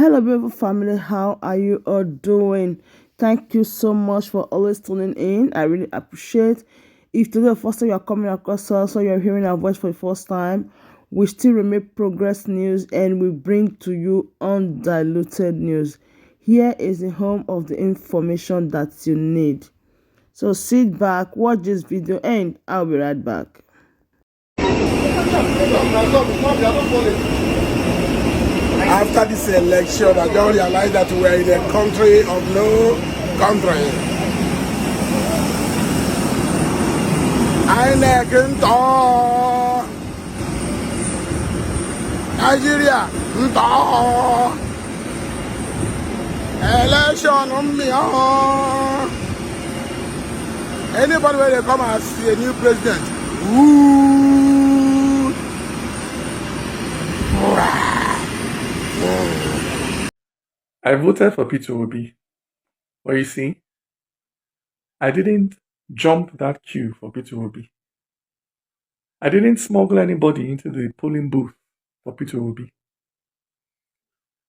Hello, beautiful family. How are you all doing? Thank you so much for always tuning in. I really appreciate. If today the first time you are coming across us or you're hearing our voice for the first time, we still remain progress news and we bring to you undiluted news. Here is the home of the information that you need. So sit back, watch this video, and I'll be right back. After this election, I just realized that we are in a country of no country. INEC ntọ Nigeria ntọ election mmịọ. Anybody when they come and see a new president, ooh. I voted for Peter Obi, but you see, I didn't jump that queue for Peter Obi. I didn't smuggle anybody into the polling booth for Peter Obi.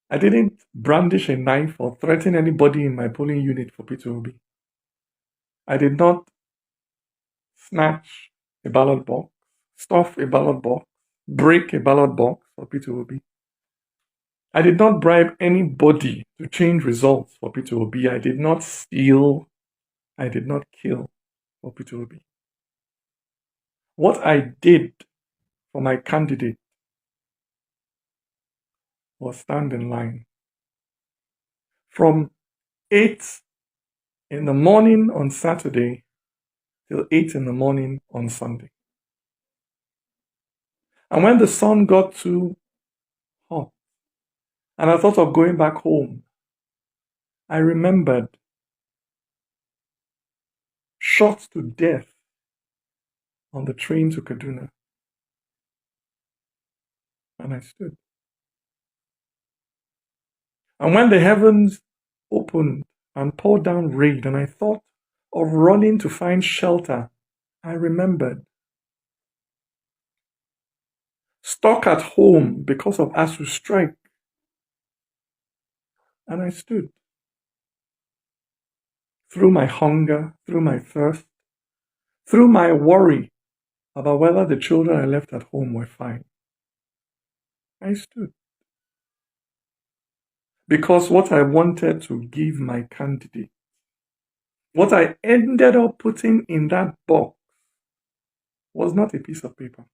I didn't brandish a knife or threaten anybody in my polling unit for Peter Obi. I did not snatch a ballot box, stuff a ballot box, break a ballot box for Peter Obi. I did not bribe anybody to change results for Peter Obi. I did not steal. I did not kill for Peter Obi. What I did for my candidate was stand in line. From 8 in the morning on Saturday till 8 in the morning on Sunday. And when the sun got too hot and I thought of going back home, I remembered shot to death on the train to Kaduna. And I stood. And when the heavens opened and poured down rain, and I thought of running to find shelter, I remembered. Stuck at home because of ASU strike. And I stood. Through my hunger, through my thirst, through my worry about whether the children I left at home were fine. I stood. Because what I wanted to give my candidate, what I ended up putting in that box, was not a piece of paper.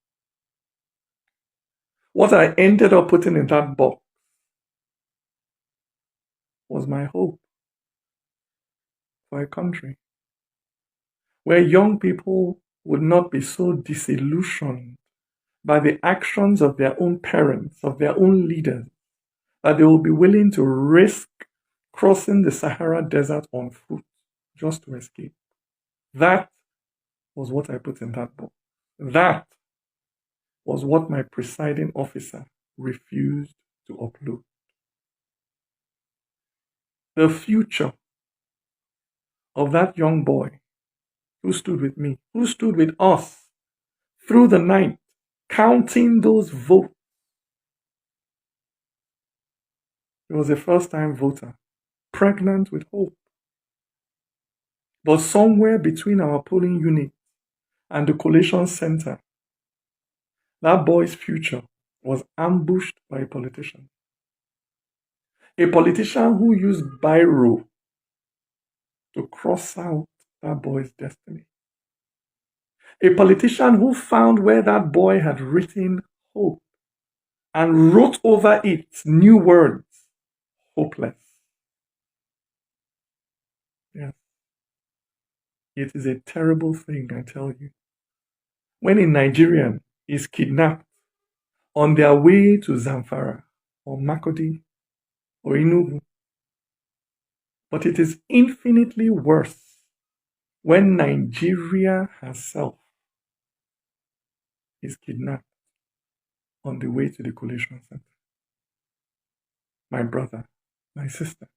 What I ended up putting in that box was my hope for a country where young people would not be so disillusioned by the actions of their own parents, of their own leaders, that they will be willing to risk crossing the Sahara Desert on foot just to escape. That was what I put in that book. That was what my presiding officer refused to upload. The future of that young boy who stood with me, who stood with us through the night, counting those votes. He was a first-time voter, pregnant with hope. But somewhere between our polling unit and the collation center, that boy's future was ambushed by a politician. A politician who used biro to cross out that boy's destiny. A politician who found where that boy had written hope and wrote over it new words, hopeless. Yes. It is a terrible thing, I tell you, when a Nigerian is kidnapped on their way to Zamfara or Makurdi or Enugu. But it is infinitely worse when Nigeria herself is kidnapped on the way to the collation center. My brother, my sister,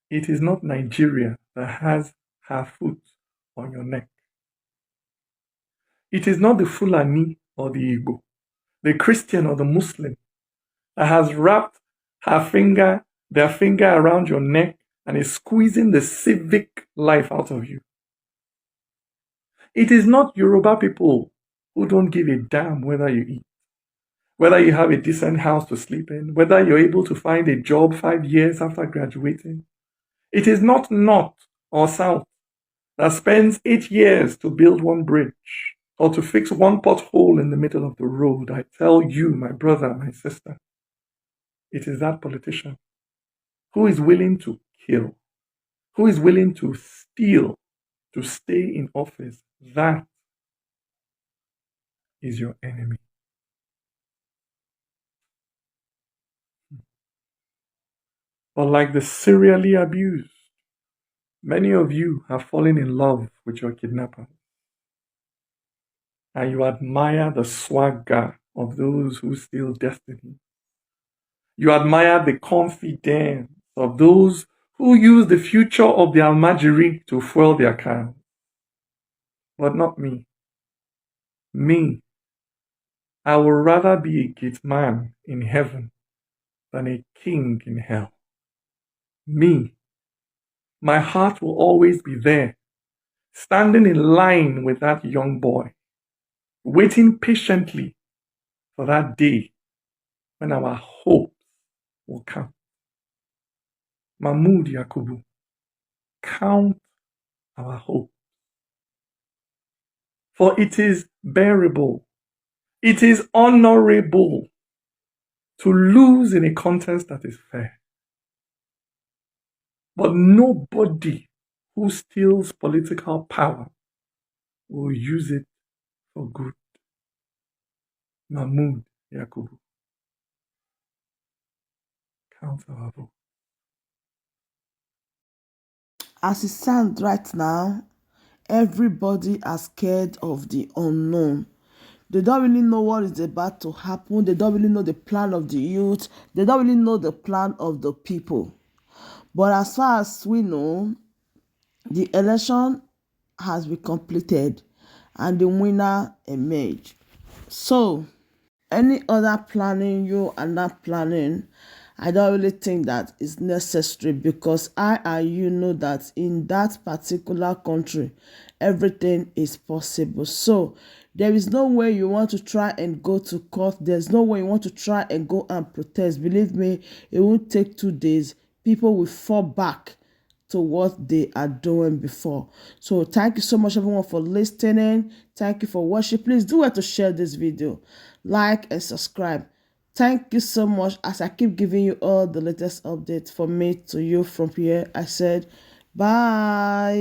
it is not Nigeria that has her foot on your neck. It is not the Fulani or the Igbo, the Christian or the Muslim that has wrapped their finger around your neck and is squeezing the civic life out of you. It is not Yoruba people who don't give a damn whether you eat, whether you have a decent house to sleep in, whether you're able to find a job 5 years after graduating. It is not North or South that spends 8 years to build one bridge or to fix one pothole in the middle of the road. I tell you, my brother, my sister, it is that politician who is willing to kill, who is willing to steal to stay in office. That is your enemy. But like the serially abused, many of you have fallen in love with your kidnapper, and you admire the swagger of those who steal destiny. You admire the confidence of those who use the future of the Almajiri to fuel their cars. But not me. Me, I would rather be a gate man in heaven than a king in hell. Me, my heart will always be there, standing in line with that young boy, waiting patiently for that day when our hopes will count. Mahmoud Yakubu, count our hope. For it is bearable, it is honorable to lose in a contest that is fair. But nobody who steals political power will use it for good. Mahmoud Yakubu, count our vote. As it stands right now, everybody are scared of the unknown. They don't really know what is about to happen. They don't really know the plan of the youth. They don't really know the plan of the people. But as far as we know, the election has been completed and the winner emerged. So, any other planning you are not planning, I don't really think that is necessary, because I and you know that in that particular country, everything is possible. So there is no way you want to try and go to court. There's no way you want to try and go and protest. Believe me, it won't take 2 days. People will fall back to what they are doing before. So thank you so much everyone for listening. Thank you for watching. Please do well to share this video, like and subscribe. Thank you so much. As I keep giving you all the latest updates from me to you from here, I said bye.